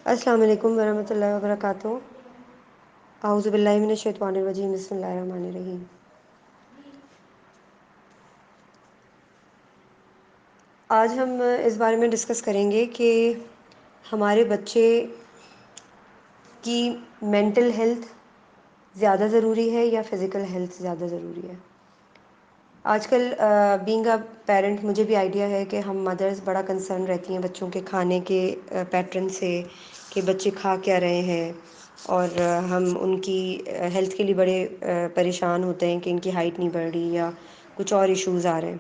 السلام علیکم ورحمۃ اللہ وبرکاتہ۔ اعوذ باللہ من الشیطان الرجیم، بسم اللہ الرحمن الرحیم۔ آج ہم اس بارے میں ڈسکس کریں گے کہ ہمارے بچے کی مینٹل ہیلتھ زیادہ ضروری ہے یا فزیکل ہیلتھ زیادہ ضروری ہے۔ آج کل بینگ اے پیرنٹ مجھے بھی آئیڈیا ہے کہ ہم مدرس بڑا کنسرن رہتی ہیں بچوں کے کھانے کے پیٹرن سے، کہ بچے کھا کیا رہے ہیں، اور ہم ان کی ہیلتھ کے لیے بڑے پریشان ہوتے ہیں کہ ان کی ہائٹ نہیں بڑھ رہی یا کچھ اور ایشوز آ رہے ہیں۔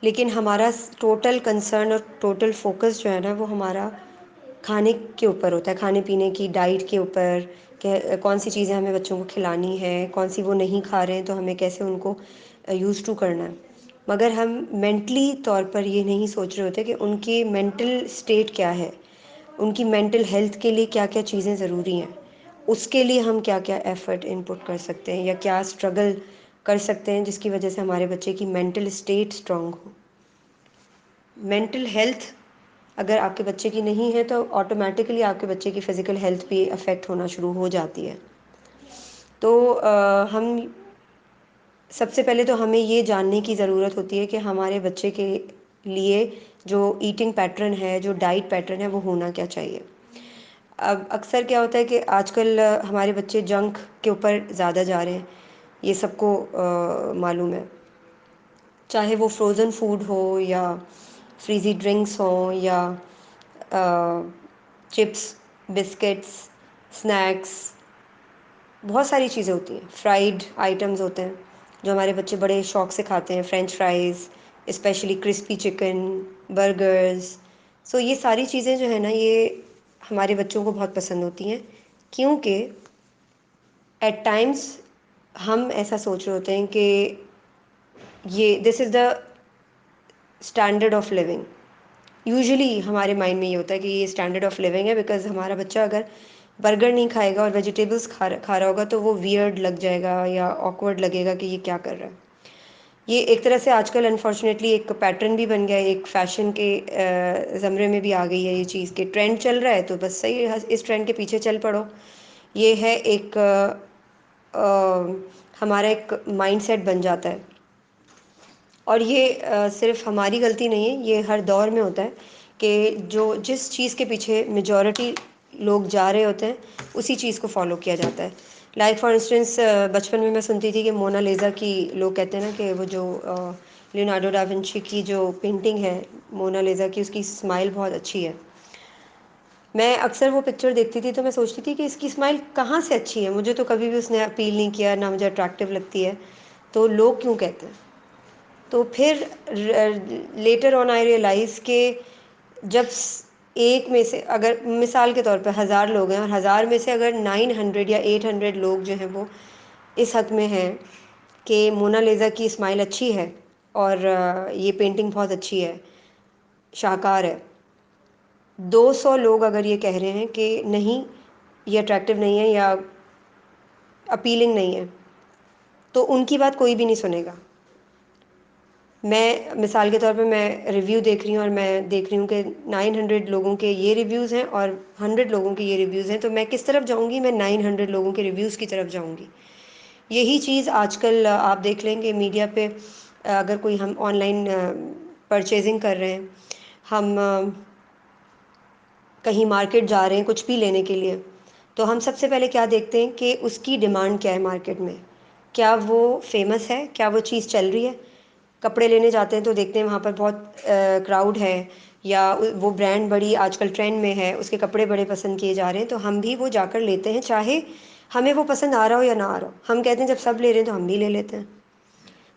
لیکن ہمارا ٹوٹل کنسرن اور ٹوٹل فوکس جو ہے نا وہ ہمارا کھانے کے اوپر ہوتا ہے، کھانے پینے کی ڈائٹ کے اوپر، کہ کون سی چیزیں ہمیں بچوں کو کھلانی ہے، کون سی وہ نہیں کھا رہے ہیں تو ہمیں کیسے ان کو یوز ٹو کرنا ہے۔ مگر ہم مینٹلی طور پر یہ نہیں سوچ رہے ہوتے کہ ان کی مینٹل اسٹیٹ کیا ہے، ان کی مینٹل ہیلتھ کے لیے کیا کیا چیزیں ضروری ہیں، اس کے لیے ہم کیا کیا ایفرٹ ان پٹ کر سکتے ہیں یا کیا اسٹرگل کر سکتے ہیں جس کی وجہ سے ہمارے بچے کی مینٹل اسٹیٹ اسٹرانگ ہو۔ مینٹل ہیلتھ اگر آپ کے بچے کی نہیں ہے تو آٹومیٹکلی آپ کے بچے کی فزیکل ہیلتھ بھی افیکٹ ہونا شروع ہو جاتی ہے۔ تو ہم سب سے پہلے تو ہمیں یہ جاننے کی ضرورت ہوتی ہے کہ ہمارے بچے کے لیے جو ایٹنگ پیٹرن ہے، جو ڈائٹ پیٹرن ہے، وہ ہونا کیا چاہیے۔ اب اکثر کیا ہوتا ہے کہ آج کل ہمارے بچے جنک کے اوپر زیادہ جا رہے ہیں، یہ سب کو معلوم ہے، چاہے وہ فروزن فوڈ ہو یا فریزی ڈرنکس ہوں یا چپس، بسکٹس، اسنیکس، بہت ساری چیزیں ہوتی ہیں، فرائیڈ آئٹمز ہوتے ہیں جو ہمارے بچے بڑے شوق سے کھاتے ہیں، french fries, specially crispy chicken, burgers. So یہ ساری چیزیں جو ہے نا یہ ہمارے بچوں کو بہت پسند ہوتی ہیں، کیونکہ ایٹ ٹائمس ہم ایسا سوچ رہے ہوتے ہیں کہ یہ this is the standard of living. Usually ہمارے مائنڈ میں یہ ہوتا ہے کہ یہ اسٹینڈرڈ آف لیونگ ہے، بیکاز ہمارا بچہ اگر برگر نہیں کھائے گا اور ویجیٹیبلس کھا رہا ہوگا تو وہ ویئرڈ لگ جائے گا یا آکورڈ لگے گا کہ یہ کیا کر رہا ہے۔ یہ ایک طرح سے آج کل انفارچونیٹلی ایک پیٹرن بھی بن گیا ہے، ایک فیشن کے زمرے میں بھی آ گئی ہے یہ چیز کہ ٹرینڈ چل رہا ہے تو بس صحیح ہے، اس ٹرینڈ کے پیچھے چل پڑو۔ یہ ہے ایک ہمارا ایک مائنڈ سیٹ بن جاتا ہے، اور یہ صرف ہماری غلطی نہیں ہے، یہ ہر دور میں ہوتا ہے کہ جو جس چیز کے پیچھے میجورٹی لوگ جا رہے ہوتے ہیں اسی چیز کو فالو کیا جاتا ہے۔ لائک فار انسٹنس بچپن میں سنتی تھی کہ مونا لیزا کی، لوگ کہتے ہیں نا کہ وہ جو لیونارڈو ڈا ونچی کی جو پینٹنگ ہے مونا لیزا کی، اس کی اسمائل بہت اچھی ہے۔ میں اکثر وہ پکچر دیکھتی تھی تو میں سوچتی تھی کہ اس کی اسمائل کہاں سے اچھی ہے، مجھے تو کبھی بھی اس نے اپیل نہیں کیا، نہ مجھے اٹریکٹیو لگتی ہے، تو لوگ کیوں کہتے ہیں۔ تو پھر لیٹر آن آئی ریئلائز کہ جب ایک میں سے، اگر مثال کے طور پہ 1000 لوگ ہیں اور 1000 میں سے اگر 900 یا 800 لوگ جو ہیں وہ اس حق میں ہیں کہ مونا لیزا کی اسمائل اچھی ہے اور یہ پینٹنگ بہت اچھی ہے، شاہکار ہے، 200 لوگ اگر یہ کہہ رہے ہیں کہ نہیں یہ اٹریکٹیو نہیں ہے یا اپیلنگ نہیں ہے، تو ان کی بات کوئی بھی نہیں سنے گا۔ میں مثال کے طور پہ میں ریویو دیکھ رہی ہوں اور میں دیکھ رہی ہوں کہ 900 لوگوں کے یہ ریویوز ہیں اور 100 لوگوں کے یہ ریویوز ہیں، تو میں کس طرف جاؤں گی؟ میں 900 لوگوں کے ریویوز کی طرف جاؤں گی۔ یہی چیز آج کل آپ دیکھ لیں گے میڈیا پہ، اگر کوئی ہم آن لائن پرچیزنگ کر رہے ہیں، ہم کہیں مارکیٹ جا رہے ہیں کچھ بھی لینے کے لیے، تو ہم سب سے پہلے کیا دیکھتے ہیں کہ اس کی ڈیمانڈ کیا ہے مارکیٹ میں، کیا وہ فیمس ہے، کیا وہ چیز چل رہی ہے۔ کپڑے لینے جاتے ہیں تو دیکھتے ہیں وہاں پر بہت کراؤڈ ہے، یا وہ برانڈ بڑی آج کل ٹرینڈ میں ہے، اس کے کپڑے بڑے پسند کیے جا رہے ہیں، تو ہم بھی وہ جا کر لیتے ہیں، چاہے ہمیں وہ پسند آ رہا ہو یا نہ آ رہا ہو۔ ہم کہتے ہیں جب سب لے رہے ہیں تو ہم بھی لے لیتے ہیں۔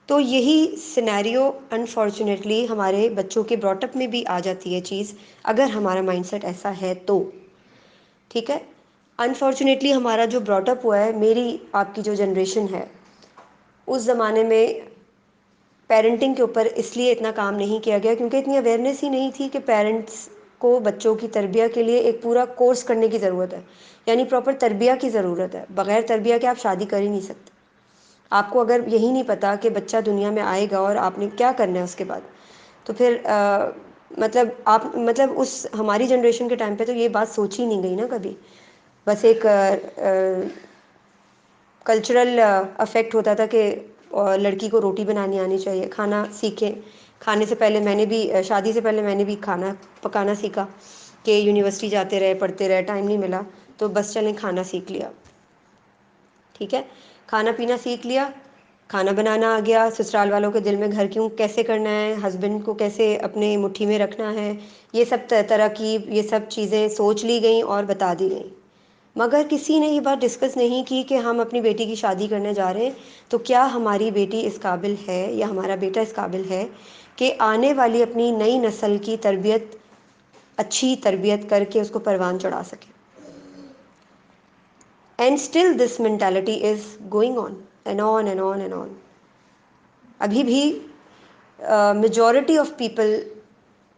تو یہی سینیریو انفارچونیٹلی ہمارے بچوں کے براٹ اپ میں بھی آ جاتی ہے چیز، اگر ہمارا مائنڈ سیٹ ایسا ہے تو ٹھیک ہے۔ انفارچونیٹلی ہمارا جو براٹ اپ ہوا ہے، میری آپ کی جو جنریشن ہے، اس زمانے میں پیرنٹنگ کے اوپر اس لیے اتنا کام نہیں کیا گیا کیونکہ اتنی اویئرنیس ہی نہیں تھی کہ پیرنٹس کو بچوں کی تربیت کے لیے ایک پورا کورس کرنے کی ضرورت ہے، یعنی پراپر تربیت کی ضرورت ہے۔ بغیر تربیت کے آپ شادی کر ہی نہیں سکتے۔ آپ کو اگر یہی نہیں پتہ کہ بچہ دنیا میں آئے گا اور آپ نے کیا کرنا ہے اس کے بعد، تو پھر مطلب اس ہماری جنریشن کے ٹائم پہ تو یہ بات سوچی نہیں گئی نا کبھی. بس ایک کلچرل افیکٹ ہوتا تھا کہ لڑکی کو روٹی بنانی آنی چاہیے، کھانا سیکھیں. کھانے سے پہلے میں نے بھی شادی سے پہلے میں نے بھی کھانا پکانا سیکھا کہ یونیورسٹی جاتے رہے، پڑھتے رہے، ٹائم نہیں ملا تو بس چلیں کھانا سیکھ لیا. ٹھیک ہے، کھانا پینا سیکھ لیا، کھانا بنانا آ گیا، سسرال والوں کے دل میں گھر کیوں کیسے کرنا ہے، ہسبینڈ کو کیسے اپنے مٹھی میں رکھنا ہے، یہ سب طرح کی یہ سب چیزیں سوچ لی گئیں اور بتا دی گئیں. مگر کسی نے یہ بات ڈسکس نہیں کی کہ ہم اپنی بیٹی کی شادی کرنے جا رہے ہیں تو کیا ہماری بیٹی اس قابل ہے یا ہمارا بیٹا اس قابل ہے کہ آنے والی اپنی نئی نسل کی تربیت، اچھی تربیت کر کے اس کو پروان چڑھا سکے. And still this mentality is going on and on and on and on. ابھی بھی majority of people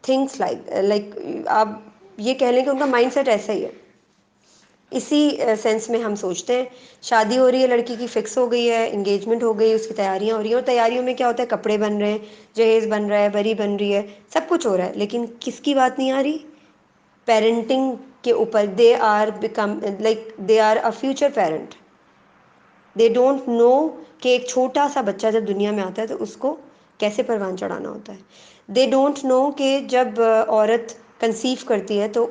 thinks like آپ یہ کہہ لیں کہ ان کا مائنڈ سیٹ ایسا ہی ہے. اسی سینس میں ہم سوچتے ہیں شادی ہو رہی ہے، لڑکی کی فکس ہو گئی ہے، انگیجمنٹ ہو گئی، اس کی تیاریاں ہو رہی ہیں، اور تیاریوں میں کیا ہوتا ہے، کپڑے بن رہے ہیں، جہیز بن رہا ہے، بری بن رہی ہے، سب کچھ ہو رہا ہے، لیکن کس کی بات نہیں آ رہی؟ پیرنٹنگ کے اوپر. They are become like they are a future parent. They don't know کہ ایک چھوٹا سا بچہ جب دنیا میں آتا ہے تو اس کو کیسے پروان چڑھانا ہوتا ہے. دے ڈونٹ نو کہ جب عورت کنسیو کرتی ہے تو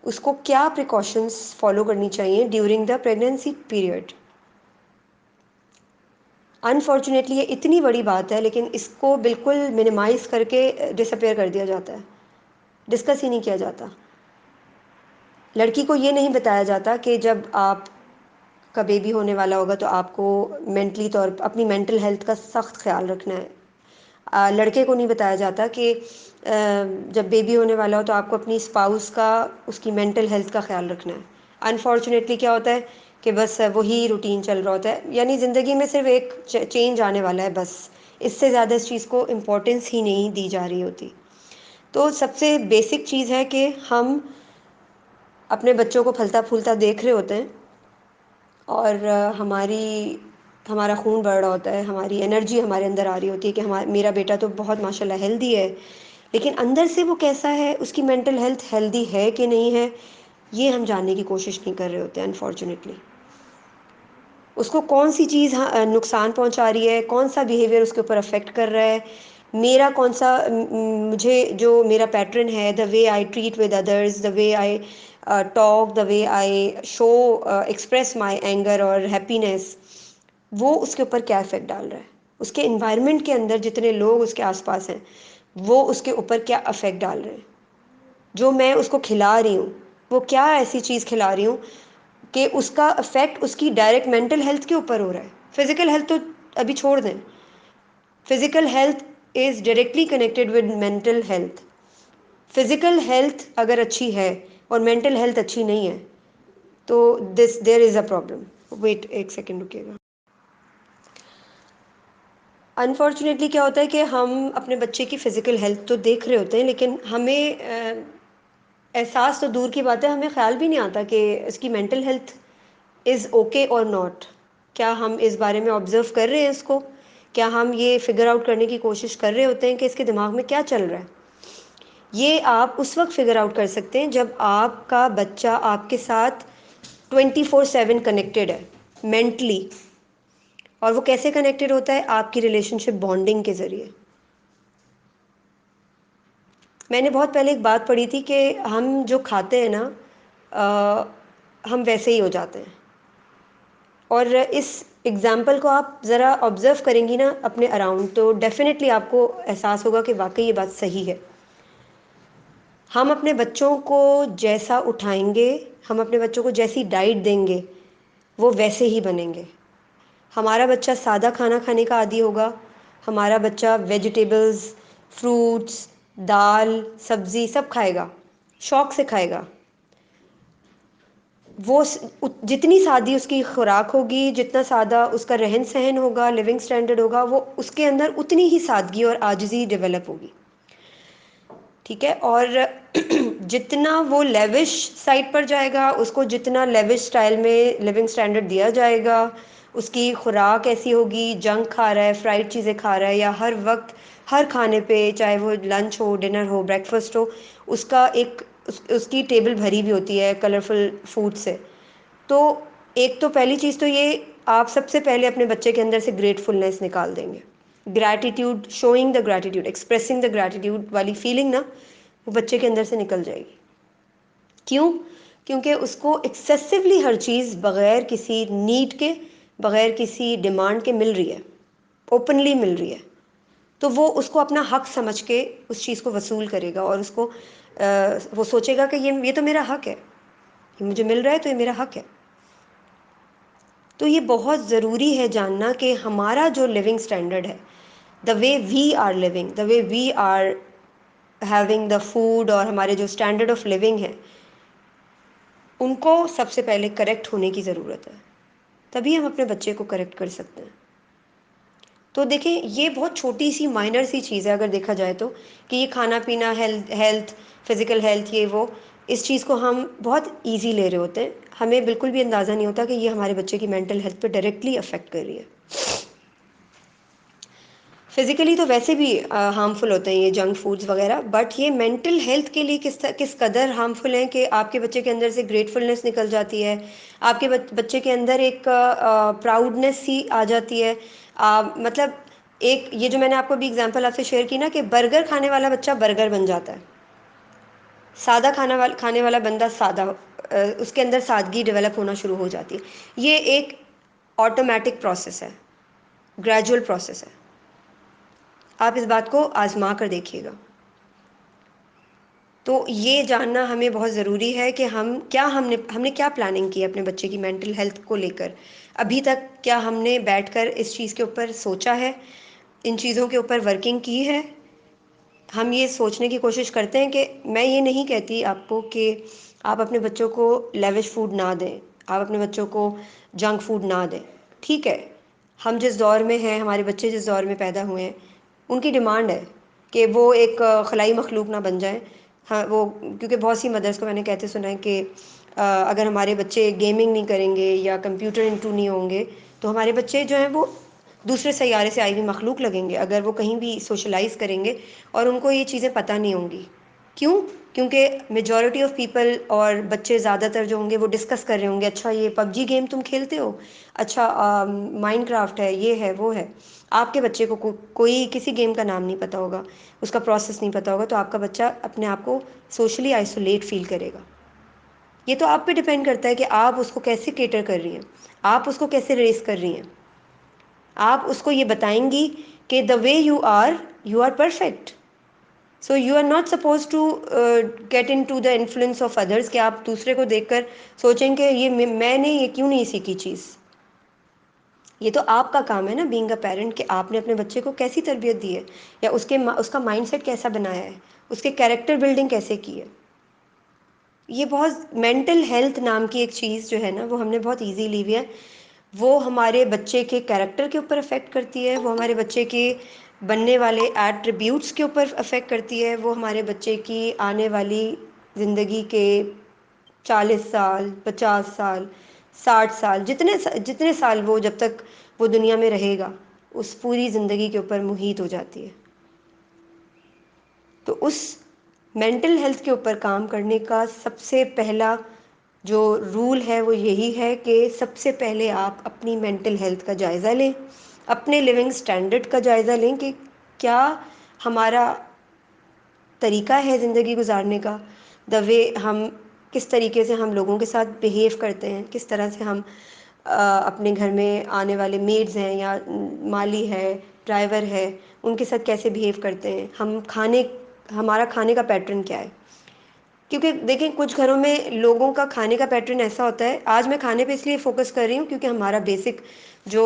اس کو کیا پریکاشنس فالو کرنی چاہیے during the pregnancy period. Unfortunately یہ اتنی بڑی بات ہے لیکن اس کو بالکل منیمائز کر کے ڈس اپیئر کر دیا جاتا ہے، ڈسکس ہی نہیں کیا جاتا. لڑکی کو یہ نہیں بتایا جاتا کہ جب آپ کا بیبی ہونے والا ہوگا تو آپ کو مینٹلی طور پر اپنی مینٹل ہیلتھ کا سخت خیال رکھنا ہے. لڑکے کو نہیں بتایا جاتا کہ جب بیبی ہونے والا ہو تو آپ کو اپنی اسپاؤس کا، اس کی مینٹل ہیلتھ کا خیال رکھنا ہے. انفارچونیٹلی کیا ہوتا ہے کہ بس وہی روٹین چل رہا ہوتا ہے، یعنی زندگی میں صرف ایک چینج آنے والا ہے، بس اس سے زیادہ اس چیز کو امپورٹنس ہی نہیں دی جا رہی ہوتی. تو سب سے بیسک چیز ہے کہ ہم اپنے بچوں کو پھلتا پھولتا دیکھ رہے ہوتے ہیں اور ہمارا خون بڑھ رہا ہوتا ہے، ہماری انرجی ہمارے اندر آ رہی ہوتی ہے کہ میرا بیٹا تو بہت ماشاء اللہ ہیلدی ہے، لیکن اندر سے وہ کیسا ہے، اس کی مینٹل ہیلتھ ہیلدی ہے کہ نہیں ہے، یہ ہم جاننے کی کوشش نہیں کر رہے ہوتے ہیں. انفارچونیٹلی اس کو کون سی چیز نقصان پہنچا رہی ہے، کون سا بیہیویئر اس کے اوپر افیکٹ کر رہا ہے، میرا کون سا مجھے جو میرا پیٹرن ہے، the way I treat with others, the way I talk, the way I show express my anger اور ہیپینیس، وہ اس کے اوپر کیا افیکٹ ڈال رہا ہے. اس کے انوائرمنٹ کے اندر جتنے لوگ اس کے آس پاس ہیں وہ اس کے اوپر کیا افیکٹ ڈال رہے ہیں. جو میں اس کو کھلا رہی ہوں وہ کیا ایسی چیز کھلا رہی ہوں کہ اس کا افیکٹ اس کی ڈائریکٹ مینٹل ہیلتھ کے اوپر ہو رہا ہے. فزیکل ہیلتھ تو ابھی چھوڑ دیں، physical health is directly connected with mental health. Physical health اگر اچھی ہے اور مینٹل ہیلتھ اچھی نہیں ہے تو دیر از اے پرابلم. ویٹ ایک سیکنڈ رکیے گا. انفارچونیٹلی کیا ہوتا ہے کہ ہم اپنے بچے کی فزیکل ہیلتھ تو دیکھ رہے ہوتے ہیں لیکن ہمیں احساس تو دور کی بات ہے، ہمیں خیال بھی نہیں آتا کہ اس کی مینٹل ہیلتھ از اوکے اور ناٹ. کیا ہم اس بارے میں آبزرو کر رہے ہیں اس کو؟ کیا ہم یہ فگر آؤٹ کرنے کی کوشش کر رہے ہوتے ہیں کہ اس کے دماغ میں کیا چل رہا ہے؟ یہ آپ اس وقت فگر آؤٹ کر سکتے ہیں جب آپ کا بچہ آپ کے ساتھ 24/7 کنیکٹڈ ہے مینٹلی. اور وہ کیسے کنیکٹڈ ہوتا ہے؟ آپ کی ریلیشن شپ بانڈنگ کے ذریعے. میں نے بہت پہلے ایک بات پڑھی تھی کہ ہم جو کھاتے ہیں نا ہم ویسے ہی ہو جاتے ہیں. اور اس ایگزامپل کو آپ ذرا آبزرو کریں گی نا اپنے اراؤنڈ تو ڈیفینیٹلی آپ کو احساس ہوگا کہ واقعی یہ بات صحیح ہے. ہم اپنے بچوں کو جیسا اٹھائیں گے، ہم اپنے بچوں کو جیسی ڈائٹ دیں گے وہ ویسے ہی بنیں گے. ہمارا بچہ سادہ کھانا کھانے کا عادی ہوگا، ہمارا بچہ ویجیٹیبلز، فروٹس، دال، سبزی سب کھائے گا، شوق سے کھائے گا. وہ جتنی سادی اس کی خوراک ہوگی، جتنا سادہ اس کا رہن سہن ہوگا، لیونگ سٹینڈرڈ ہوگا، وہ اس کے اندر اتنی ہی سادگی اور عاجزی ڈیولپ ہوگی. ٹھیک ہے، اور جتنا وہ لیوش سائٹ پر جائے گا، اس کو جتنا لیوش سٹائل میں لیونگ سٹینڈرڈ دیا جائے گا، اس کی خوراک ایسی ہوگی، جنک کھا رہا ہے، فرائڈ چیزیں کھا رہا ہے، یا ہر وقت ہر کھانے پہ، چاہے وہ لنچ ہو، ڈنر ہو، بریک فاسٹ ہو، اس کا ایک اس کی ٹیبل بھری بھی ہوتی ہے کلرفل فوڈ سے. تو ایک تو پہلی چیز تو یہ، آپ سب سے پہلے اپنے بچے کے اندر سے گریٹفلنس نکال دیں گے. گریٹیٹیوڈ، شوئنگ دا گریٹیٹیوڈ، ایکسپریسنگ دا گریٹیٹیوڈ والی فیلنگ نا، وہ بچے کے اندر سے نکل جائے گی. کیوں؟ کیونکہ اس کو ایکسیسولی ہر چیز بغیر کسی نیڈ کے، بغیر کسی ڈیمانڈ کے مل رہی ہے، اوپنلی مل رہی ہے. تو وہ اس کو اپنا حق سمجھ کے اس چیز کو وصول کرے گا، اور اس کو وہ سوچے گا کہ یہ تو میرا حق ہے، یہ مجھے مل رہا ہے تو یہ میرا حق ہے. تو یہ بہت ضروری ہے جاننا کہ ہمارا جو لیونگ اسٹینڈرڈ ہے، the way we are living, the way we are having the food, اور ہمارے جو اسٹینڈرڈ آف لیونگ ہے، ان کو سب سے پہلے کریکٹ ہونے کی ضرورت ہے. تبھی ہم اپنے بچے کو کریکٹ کر سکتے ہیں. تو دیکھیں، یہ بہت چھوٹی سی مائنر سی چیز ہے اگر دیکھا جائے تو، کہ یہ کھانا پینا، ہیلتھ، فزیکل ہیلتھ، یہ وہ، اس چیز کو ہم بہت ایزی لے رہے ہوتے ہیں. ہمیں بالکل بھی اندازہ نہیں ہوتا کہ یہ ہمارے بچے کی مینٹل ہیلتھ پہ ڈائریکٹلی افیکٹ کر رہی ہے. فزیکلی تو ویسے بھی ہارمفل ہوتے ہیں یہ جنک فوڈز وغیرہ، بٹ یہ مینٹل ہیلتھ کے لیے کس قدر ہارمفل ہیں کہ آپ کے بچے کے اندر سے گریٹفلنس نکل جاتی ہے، آپ کے بچے کے اندر ایک پراؤڈنس سی آ جاتی ہے. مطلب ایک یہ جو میں نے آپ کو بھی اگزامپل آپ سے شیئر کی نا، کہ برگر کھانے والا بچہ برگر بن جاتا ہے، سادہ کھانے والا بندہ سادہ، اس کے اندر سادگی ڈیولپ ہونا شروع ہو جاتی ہے. یہ ایک آٹومیٹک پروسیس ہے، گریجول پروسیس ہے. آپ اس بات کو آزما کر دیکھیے گا. تو یہ جاننا ہمیں بہت ضروری ہے کہ ہم نے کیا پلاننگ کی ہے اپنے بچے کی مینٹل ہیلتھ کو لے کر. ابھی تک کیا ہم نے بیٹھ کر اس چیز کے اوپر سوچا ہے، ان چیزوں کے اوپر ورکنگ کی ہے؟ ہم یہ سوچنے کی کوشش کرتے ہیں کہ میں یہ نہیں کہتی آپ کو کہ آپ اپنے بچوں کو لیوش فوڈ نہ دیں، آپ اپنے بچوں کو جنک فوڈ نہ دیں. ٹھیک ہے، ہم جس دور میں ہیں، ہمارے بچے جس دور میں پیدا ہوئے ہیں، ان کی ڈیمانڈ ہے کہ وہ ایک خلائی مخلوق نہ بن جائیں. ہاں، وہ کیونکہ بہت سی مدرس کو میں نے کہتے سنا ہے کہ اگر ہمارے بچے گیمنگ نہیں کریں گے یا کمپیوٹر انٹو نہیں ہوں گے تو ہمارے بچے جو ہیں وہ دوسرے سیارے سے آئی ہوئی مخلوق لگیں گے اگر وہ کہیں بھی سوشلائز کریں گے اور ان کو یہ چیزیں پتہ نہیں ہوں گی. کیوں؟ کیونکہ میجورٹی آف پیپل اور بچے زیادہ تر جو ہوں گے وہ ڈسکس کر رہے ہوں گے، اچھا یہ پب جی گیم تم کھیلتے ہو، اچھا مائنڈ کرافٹ ہے، یہ ہے وہ ہے. آپ کے بچے کو کوئی کسی گیم کا نام نہیں پتہ ہوگا، اس کا پروسیس نہیں پتہ ہوگا، تو آپ کا بچہ اپنے آپ کو سوشلی آئسولیٹ فیل کرے گا. یہ تو آپ پہ ڈیپینڈ کرتا ہے کہ آپ اس کو کیسے کیٹر کر رہی ہیں، آپ اس کو کیسے ریس کر رہی ہیں. آپ اس کو یہ بتائیں گی کہ the way you are perfect. So you are not suppose to get in to the influence of others, کہ آپ دوسرے کو دیکھ کر سوچیں کہ میں نے یہ کیوں نہیں سیکھی چیز. یہ تو آپ کا کام ہے نا، بینگ اے پیرنٹ، کہ آپ نے اپنے بچے کو کیسی تربیت دی ہے، یا اس کا مائنڈ سیٹ کیسا بنایا ہے، اس کے کیریکٹر بلڈنگ کیسے کی ہے. یہ بہت مینٹل ہیلتھ نام کی ایک چیز جو ہے نا، وہ ہم نے بہت ایزی لی ہوئی ہے. وہ ہمارے بچے کے کیریکٹر کے اوپر افیکٹ کرتی ہے، وہ ہمارے بچے کے بننے والے ایٹریبیوٹس کے اوپر افیکٹ کرتی ہے، وہ ہمارے بچے کی آنے والی زندگی کے 40 سال، 50 سال، 60 سال، جتنے سال وہ جب تک وہ دنیا میں رہے گا، اس پوری زندگی کے اوپر محیط ہو جاتی ہے. تو اس مینٹل ہیلتھ کے اوپر کام کرنے کا سب سے پہلا جو رول ہے وہ یہی ہے کہ سب سے پہلے آپ اپنی مینٹل ہیلتھ کا جائزہ لیں، اپنے لیونگ سٹینڈرڈ کا جائزہ لیں کہ کیا ہمارا طریقہ ہے زندگی گزارنے کا، دا وے ہم کس طریقے سے ہم لوگوں کے ساتھ بیہیو کرتے ہیں، کس طرح سے ہم اپنے گھر میں آنے والے میڈز ہیں یا مالی ہے، ڈرائیور ہے، ان کے ساتھ کیسے بیہیو کرتے ہیں، ہمارا کھانے کا پیٹرن کیا ہے. کیونکہ دیکھیں کچھ گھروں میں لوگوں کا کھانے کا پیٹرن ایسا ہوتا ہے. آج میں کھانے پہ اس لیے فوکس کر رہی ہوں کیونکہ ہمارا بیسک جو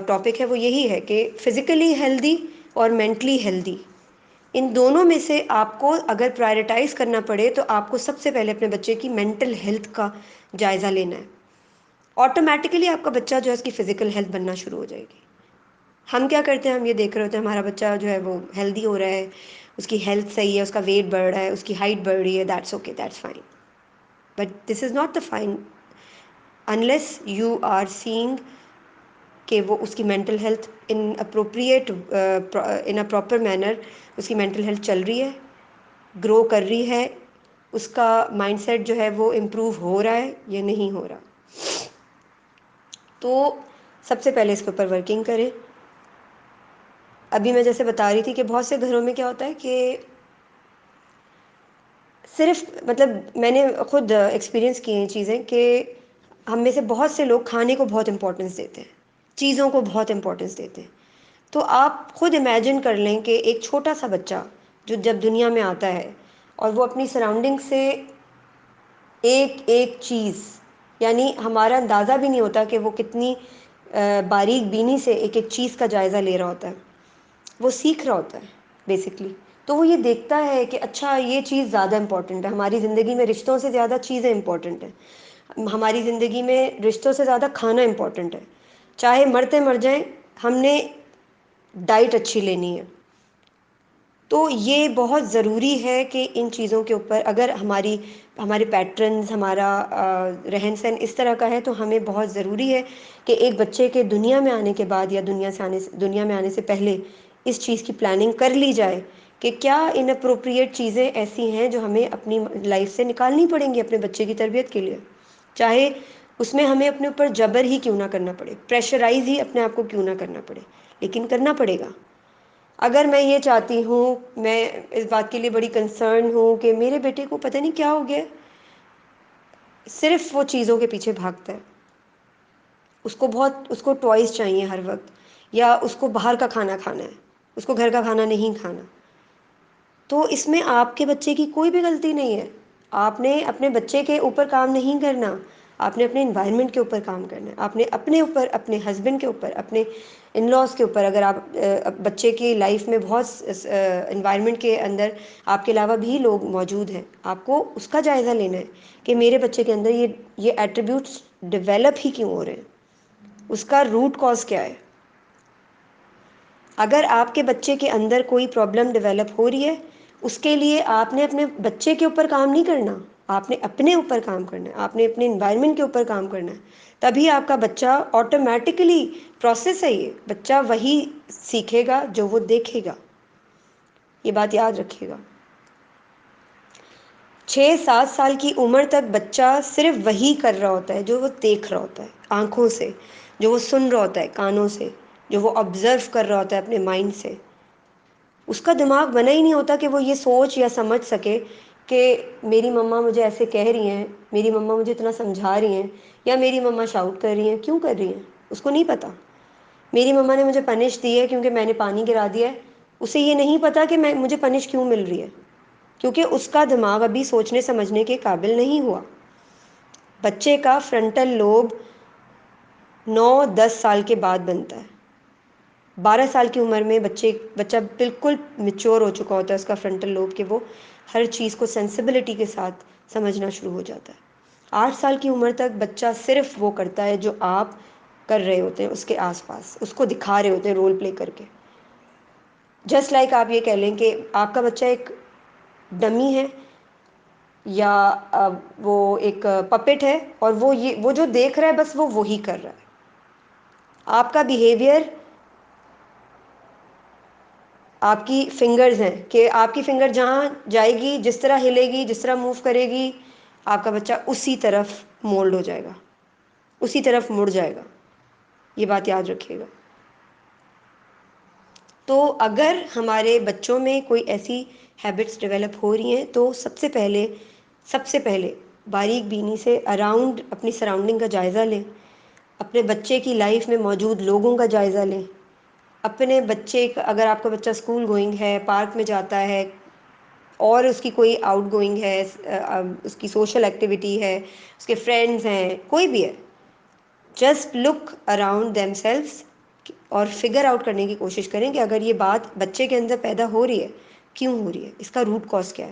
ٹاپک ہے وہ یہی ہے کہ فزیکلی ہیلدی اور مینٹلی ہیلدی، ان دونوں میں سے آپ کو اگر پرائرٹائز کرنا پڑے تو آپ کو سب سے پہلے اپنے بچے کی مینٹل ہیلتھ کا جائزہ لینا ہے. آٹومیٹیکلی آپ کا بچہ جو ہے اس کی فزیکل ہیلتھ بننا شروع ہو جائے گی. ہم کیا کرتے ہیں، ہم یہ دیکھ رہے ہوتے ہیں ہمارا بچہ جو ہے وہ ہیلدی ہو رہا ہے، اس کی ہیلتھ صحیح ہے، اس کا ویٹ بڑھ رہا ہے، اس کی ہائٹ بڑھ رہی ہے، that's okay, that's fine. But this is not the fine unless you are saying کہ وہ اس کی mental health in appropriate in a proper manner اس کی مینٹل ہیلتھ چل رہی ہے، گرو کر رہی ہے، اس کا مائنڈ سیٹ جو ہے وہ امپروو ہو رہا ہے یا نہیں ہو رہا. تو سب سے پہلے اس کے اوپر ورکنگ کریں. ابھی میں جیسے بتا رہی تھی کہ بہت سے گھروں میں کیا ہوتا ہے کہ صرف مطلب میں نے خود ایکسپیرئنس کی ہیں چیزیں کہ ہم میں سے بہت سے لوگ کھانے کو بہت امپورٹنس دیتے ہیں، چیزوں کو بہت امپورٹنس دیتے ہیں. تو آپ خود امیجن کر لیں کہ ایک چھوٹا سا بچہ جو جب دنیا میں آتا ہے اور وہ اپنی سراؤنڈنگ سے ایک ایک چیز، یعنی ہمارا اندازہ بھی نہیں ہوتا کہ وہ کتنی باریک بینی سے ایک ایک چیز کا جائزہ لے رہا ہوتا ہے، وہ سیکھ رہا ہوتا ہے بیسکلی. تو وہ یہ دیکھتا ہے کہ اچھا یہ چیز زیادہ امپورٹنٹ ہے ہماری زندگی میں، رشتوں سے زیادہ چیزیں امپورٹنٹ ہیں ہماری زندگی میں، رشتوں سے زیادہ کھانا امپورٹنٹ ہے. چاہے مرتے مر جائیں ہم نے ڈائٹ اچھی لینی ہے. تو یہ بہت ضروری ہے کہ ان چیزوں کے اوپر اگر ہمارے پیٹرنز، ہمارا رہن سہن اس طرح کا ہے تو ہمیں بہت ضروری ہے کہ ایک بچے کے دنیا میں آنے کے بعد یا دنیا میں آنے سے پہلے اس چیز کی پلاننگ کر لی جائے کہ کیا ان اپروپریٹ چیزیں ایسی ہیں جو ہمیں اپنی لائف سے نکالنی پڑیں گی اپنے بچے کی تربیت کے لیے، چاہے اس میں ہمیں اپنے اوپر جبر ہی کیوں نہ کرنا پڑے، پریشرائز ہی اپنے آپ کو کیوں نہ کرنا پڑے، لیکن کرنا پڑے گا. اگر میں یہ چاہتی ہوں، میں اس بات کے لیے بڑی کنسرن ہوں کہ میرے بیٹے کو پتہ نہیں کیا ہو گیا، صرف وہ چیزوں کے پیچھے بھاگتا ہے، اس کو ٹوائز چاہیے ہر وقت، یا اس کو باہر کا کھانا کھانا ہے، اس کو گھر کا کھانا نہیں کھانا. تو اس میں آپ کے بچے کی کوئی بھی غلطی نہیں ہے. آپ نے اپنے بچے کے اوپر کام نہیں کرنا، آپ نے اپنے انوائرمنٹ کے اوپر کام کرنا ہے. آپ نے اپنے اوپر، اپنے ہسبینڈ کے اوپر، اپنے ان لاز کے اوپر، اگر آپ بچے کی لائف میں بہت انوائرمنٹ کے اندر آپ کے علاوہ بھی لوگ موجود ہیں، آپ کو اس کا جائزہ لینا ہے کہ میرے بچے کے اندر یہ ایٹریبیوٹس ڈیولپ ہی کیوں ہو رہے ہیں، اس کا روٹ کاز کیا ہے. اگر آپ کے بچے کے اندر کوئی پرابلم ڈیولپ ہو رہی ہے، اس کے لیے آپ نے اپنے بچے کے اوپر کام نہیں کرنا، آپ نے اپنے اوپر کام کرنا ہے، آپ نے اپنے انوائرمنٹ کے اوپر کام کرنا ہے. تبھی آپ کا بچہ آٹومیٹکلی، پروسیس ہے یہ، بچہ وہی سیکھے گا جو وہ دیکھے گا. یہ بات یاد رکھیے گا. 6-7 سال کی عمر تک بچہ صرف وہی کر رہا ہوتا ہے جو وہ دیکھ رہا ہوتا ہے آنکھوں سے، جو وہ سن رہا ہوتا ہے کانوں سے، جو وہ آبزرو کر رہا ہوتا ہے اپنے مائنڈ سے. اس کا دماغ بنا ہی نہیں ہوتا کہ وہ یہ سوچ یا سمجھ سکے کہ میری مما مجھے ایسے کہہ رہی ہیں، میری مما مجھے اتنا سمجھا رہی ہیں، یا میری مما شاؤٹ کر رہی ہیں، کیوں کر رہی ہیں، اس کو نہیں پتہ. میری مما نے مجھے پنش دی ہے کیونکہ میں نے پانی گرا دیا ہے، اسے یہ نہیں پتہ کہ مجھے پنش کیوں مل رہی ہے، کیونکہ اس کا دماغ ابھی سوچنے سمجھنے کے قابل نہیں ہوا. بچے کا فرنٹل لوب 9-10 سال کے بعد بنتا ہے. 12 سال کی عمر میں بچہ بالکل میچور ہو چکا ہوتا ہے اس کا فرنٹل لوب، کہ وہ ہر چیز کو سینسیبلٹی کے ساتھ سمجھنا شروع ہو جاتا ہے. 8 سال کی عمر تک بچہ صرف وہ کرتا ہے جو آپ کر رہے ہوتے ہیں اس کے آس پاس، اس کو دکھا رہے ہوتے ہیں رول پلے کر کے. جسٹ لائک آپ یہ کہہ لیں کہ آپ کا بچہ ایک ڈمی ہے یا وہ ایک پپٹ ہے، اور وہ جو دیکھ رہا ہے بس وہ وہی کر رہا ہے. آپ کا بیہیویئر آپ کی فنگرز ہیں کہ آپ کی فنگر جہاں جائے گی، جس طرح ہلے گی، جس طرح موو کرے گی، آپ کا بچہ اسی طرف مولڈ ہو جائے گا، اسی طرف مڑ جائے گا. یہ بات یاد رکھیے گا. تو اگر ہمارے بچوں میں کوئی ایسی ہیبٹس ڈیولپ ہو رہی ہیں تو سب سے پہلے باریک بینی سے اراؤنڈ اپنی سراؤنڈنگ کا جائزہ لیں، اپنے بچے کی لائف میں موجود لوگوں کا جائزہ لیں. اپنے بچے کا، اگر آپ کا بچہ اسکول گوئنگ ہے، پارک میں جاتا ہے، اور اس کی کوئی آؤٹ گوئنگ ہے، اس کی سوشل ایکٹیویٹی ہے، اس کے فرینڈز ہیں، کوئی بھی ہے، just look around themselves اور فگر آؤٹ کرنے کی کوشش کریں کہ اگر یہ بات بچے کے اندر پیدا ہو رہی ہے، کیوں ہو رہی ہے، اس کا روٹ کاز کیا ہے.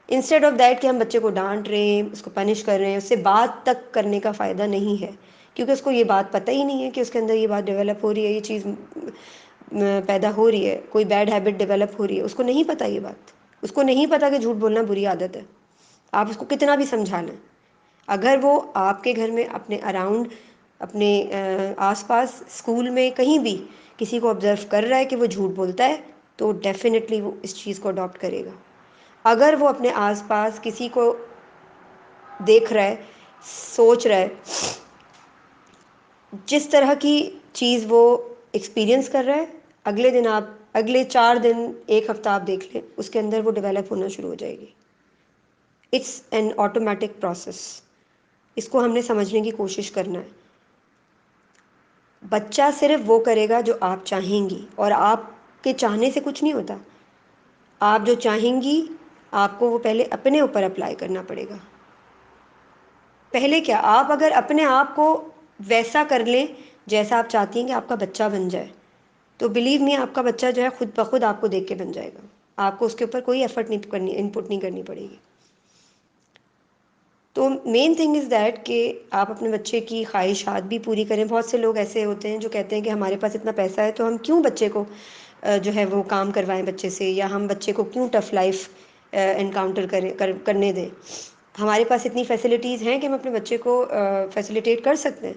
انسٹیڈ آف دیٹ کہ ہم بچے کو ڈانٹ رہے ہیں، اس کو پنش کر رہے ہیں، اس سے بات تک کرنے کا فائدہ نہیں ہے، کیونکہ اس کو یہ بات پتہ ہی نہیں ہے کہ اس کے اندر یہ بات ڈیولپ ہو رہی ہے، یہ چیز پیدا ہو رہی ہے، کوئی بیڈ ہیبٹ ڈیولپ ہو رہی ہے. اس کو نہیں پتہ یہ بات، اس کو نہیں پتہ کہ جھوٹ بولنا بری عادت ہے. آپ اس کو کتنا بھی سمجھا لیں، اگر وہ آپ کے گھر میں اپنے اراؤنڈ اپنے آس پاس اسکول میں کہیں بھی کسی کو آبزرو کر رہا ہے کہ وہ جھوٹ بولتا ہے تو ڈیفینیٹلی وہ اس چیز کو اڈاپٹ کرے گا. اگر وہ اپنے آس پاس کسی کو دیکھ رہا ہے، سوچ رہا ہے، جس طرح کی چیز وہ ایکسپیرئنس کر رہا ہے، اگلے دن آپ اگلے 4 دن، ایک ہفتہ آپ دیکھ لیں، اس کے اندر وہ ڈیولپ ہونا شروع ہو جائے گی. It's an automatic process. اس کو ہم نے سمجھنے کی کوشش کرنا ہے. بچہ صرف وہ کرے گا جو آپ چاہیں گی، اور آپ کے چاہنے سے کچھ نہیں ہوتا. آپ جو چاہیں گی آپ کو وہ پہلے اپنے اوپر اپلائی کرنا پڑے گا. پہلے کیا، آپ اگر اپنے آپ کو ویسا کر لیں جیسا آپ چاہتی ہیں کہ آپ کا بچہ بن جائے، تو بلیو می آپ کا بچہ جو ہے خود بخود آپ کو دیکھ کے بن جائے گا. آپ کو اس کے اوپر کوئی ایفرٹ نہیں کرنی، ان پٹ نہیں کرنی پڑے گی. تو مین تھنگ از دیٹ کہ آپ اپنے بچے کی خواہشات بھی پوری کریں. بہت سے لوگ ایسے ہوتے ہیں جو کہتے ہیں کہ ہمارے پاس اتنا پیسہ ہے تو ہم کیوں بچے کو جو ہے وہ کام کروائیں بچے سے، یا ہم بچے کو کیوں ٹف لائف انکاؤنٹر کرنے دیں. ہمارے پاس اتنی فیسلٹیز ہیں کہ ہم اپنے بچے کو فیسیلیٹیٹ کر سکتے ہیں،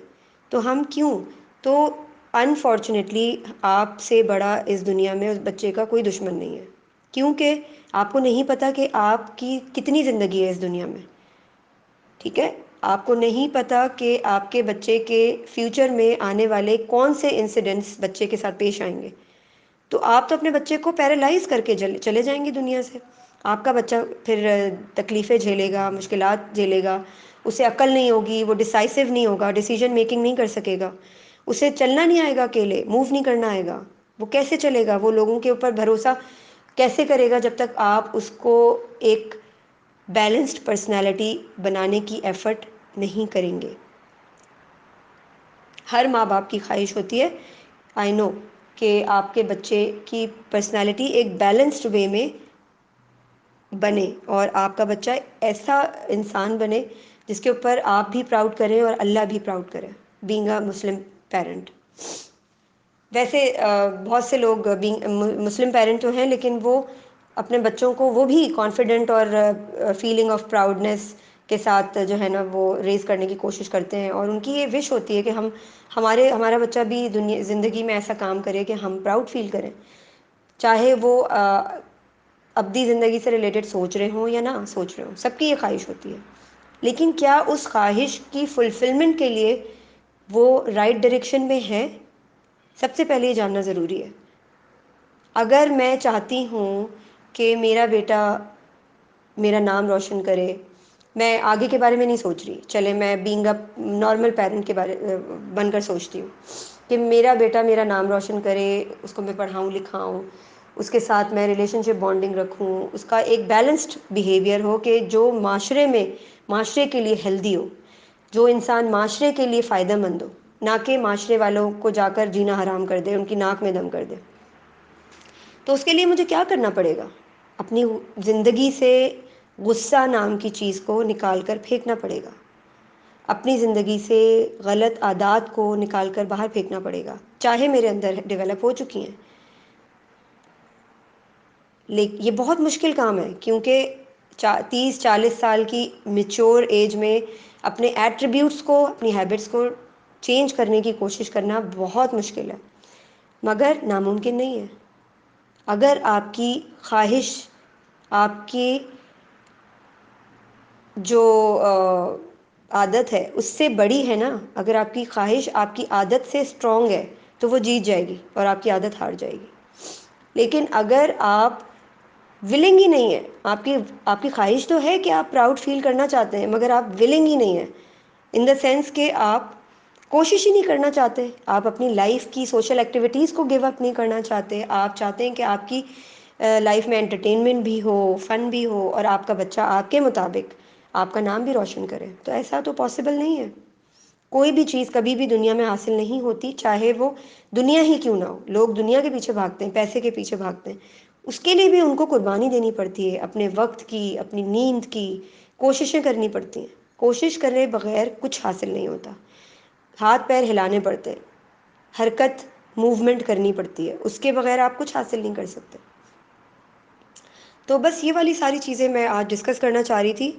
تو ہم کیوں. تو انفارچونیٹلی آپ سے بڑا اس دنیا میں اس بچے کا کوئی دشمن نہیں ہے، کیونکہ آپ کو نہیں پتہ کہ آپ کی کتنی زندگی ہے اس دنیا میں. ٹھیک ہے، آپ کو نہیں پتہ کہ آپ کے بچے کے فیوچر میں آنے والے کون سے انسیڈنٹس بچے کے ساتھ پیش آئیں گے. تو آپ تو اپنے بچے کو پیرالائز کر کے چلے جائیں گے دنیا سے. آپ کا بچہ پھر تکلیفیں جھیلے گا، مشکلات جھیلے گا، اسے عقل نہیں ہوگی، وہ ڈیسائسو نہیں ہوگا، ڈیسیجن میکنگ نہیں کر سکے گا، اسے چلنا نہیں آئے گا، اکیلے موو نہیں کرنا آئے گا. وہ کیسے چلے گا؟ وہ لوگوں کے اوپر بھروسہ کیسے کرے گا جب تک آپ اس کو ایک بیلنسڈ پرسنالٹی بنانے کی ایفرٹ نہیں کریں گے. ہر ماں باپ کی خواہش ہوتی ہے، آئی نو، کہ آپ کے بچے کی پرسنالٹی ایک بیلنسڈ وے میں بنے، اور آپ کا بچہ ایسا انسان بنے جس کے اوپر آپ بھی پراؤڈ کریں اور اللہ بھی پراؤڈ کرے. Being a Muslim parent. ویسے بہت سے لوگ مسلم پیرنٹ تو ہیں، لیکن وہ اپنے بچوں کو وہ بھی کانفیڈنٹ اور فیلنگ آف پراؤڈنیس کے ساتھ جو ہے نا وہ ریز کرنے کی کوشش کرتے ہیں، اور ان کی یہ وش ہوتی ہے کہ ہمارا بچہ بھی زندگی میں ایسا کام کرے کہ ہم پراؤڈ فیل کریں، چاہے وہ ابدی زندگی سے ریلیٹڈ سوچ رہے ہوں یا نہ سوچ رہے ہوں. سب کی یہ خواہش ہوتی ہے، لیکن کیا اس خواہش کی فلفلمنٹ کے لیے وہ رائٹ ڈائریکشن میں ہے؟ سب سے پہلے یہ جاننا ضروری ہے. اگر میں چاہتی ہوں کہ میرا بیٹا میرا نام روشن کرے، میں آگے کے بارے میں نہیں سوچ رہی، چلے میں بینگ اے نارمل پیرنٹ کے بارے بن کر سوچتی ہوں کہ میرا بیٹا میرا نام روشن کرے، اس کو میں پڑھاؤں لکھاؤں، اس کے ساتھ میں ریلیشن شپ بانڈنگ رکھوں، اس کا ایک بیلنسڈ بیہیویئر ہو کہ جو معاشرے کے لیے ہیلدی ہو، جو انسان معاشرے کے لیے فائدہ مند ہو، نہ کہ معاشرے والوں کو جا کر جینا حرام کر دے، ان کی ناک میں دم کر دے. تو اس کے لیے مجھے کیا کرنا پڑے گا؟ اپنی زندگی سے غصہ نام کی چیز کو نکال کر پھینکنا پڑے گا. اپنی زندگی سے غلط عادات کو نکال کر باہر پھینکنا پڑے گا، چاہے میرے اندر ڈیولپ ہو چکی ہیں. لیکن یہ بہت مشکل کام ہے، کیونکہ 30-40 سال کی میچور ایج میں اپنے ایٹریبیوٹس کو، اپنی ہیبٹس کو چینج کرنے کی کوشش کرنا بہت مشکل ہے، مگر ناممکن نہیں ہے. اگر آپ کی خواہش، آپ کی جو عادت ہے اس سے بڑی ہے نا، اگر آپ کی خواہش آپ کی عادت سے اسٹرانگ ہے تو وہ جیت جائے گی اور آپ کی عادت ہار جائے گی. لیکن اگر آپ ولنگ ہی نہیں ہے، آپ کی خواہش تو ہے کہ آپ پراؤڈ فیل کرنا چاہتے ہیں، مگر آپ ولنگ ہی نہیں ہیں، ان دا سینس کہ آپ کوشش ہی نہیں کرنا چاہتے، آپ اپنی لائف کی سوشل ایکٹیویٹیز کو گیو اپ نہیں کرنا چاہتے، آپ چاہتے ہیں کہ آپ کی لائف میں انٹرٹینمنٹ بھی ہو، فن بھی ہو، اور آپ کا بچہ آپ کے مطابق آپ کا نام بھی روشن کرے، تو ایسا تو پاسبل نہیں ہے. کوئی بھی چیز کبھی بھی دنیا میں حاصل نہیں ہوتی، چاہے وہ دنیا ہی کیوں نہ ہو. لوگ دنیا کے پیچھے بھاگتے ہیں، پیسے کے پیچھے بھاگتے ہیں، اس کے لیے بھی ان کو قربانی دینی پڑتی ہے، اپنے وقت کی، اپنی نیند کی، کوششیں کرنی پڑتی ہیں. کوشش کرے بغیر کچھ حاصل نہیں ہوتا، ہاتھ پیر ہلانے پڑتے ہیں، حرکت موومنٹ کرنی پڑتی ہے، اس کے بغیر آپ کچھ حاصل نہیں کر سکتے. تو بس یہ والی ساری چیزیں میں آج ڈسکس کرنا چاہ رہی تھی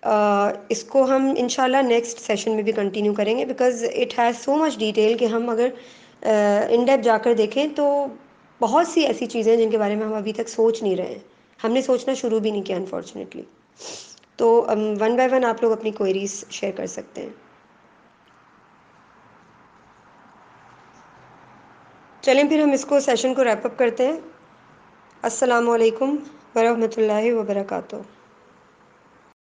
اس کو ہم انشاءاللہ نیکسٹ سیشن میں بھی کنٹینیو کریں گے، because it has so much detail کہ ہم اگر ان ڈیپتھ جا کر دیکھیں تو بہت سی ایسی چیزیں ہیں جن کے بارے میں ہم ابھی تک سوچ نہیں رہے ہیں، ہم نے سوچنا شروع بھی نہیں کیا انفارچونیٹلی. تو ون بائی ون آپ لوگ اپنی کوئریز شیئر کر سکتے ہیں. چلیں پھر ہم اس کو سیشن کو ریپ اپ کرتے ہیں. السلام علیکم ورحمۃ اللہ وبرکاتہ.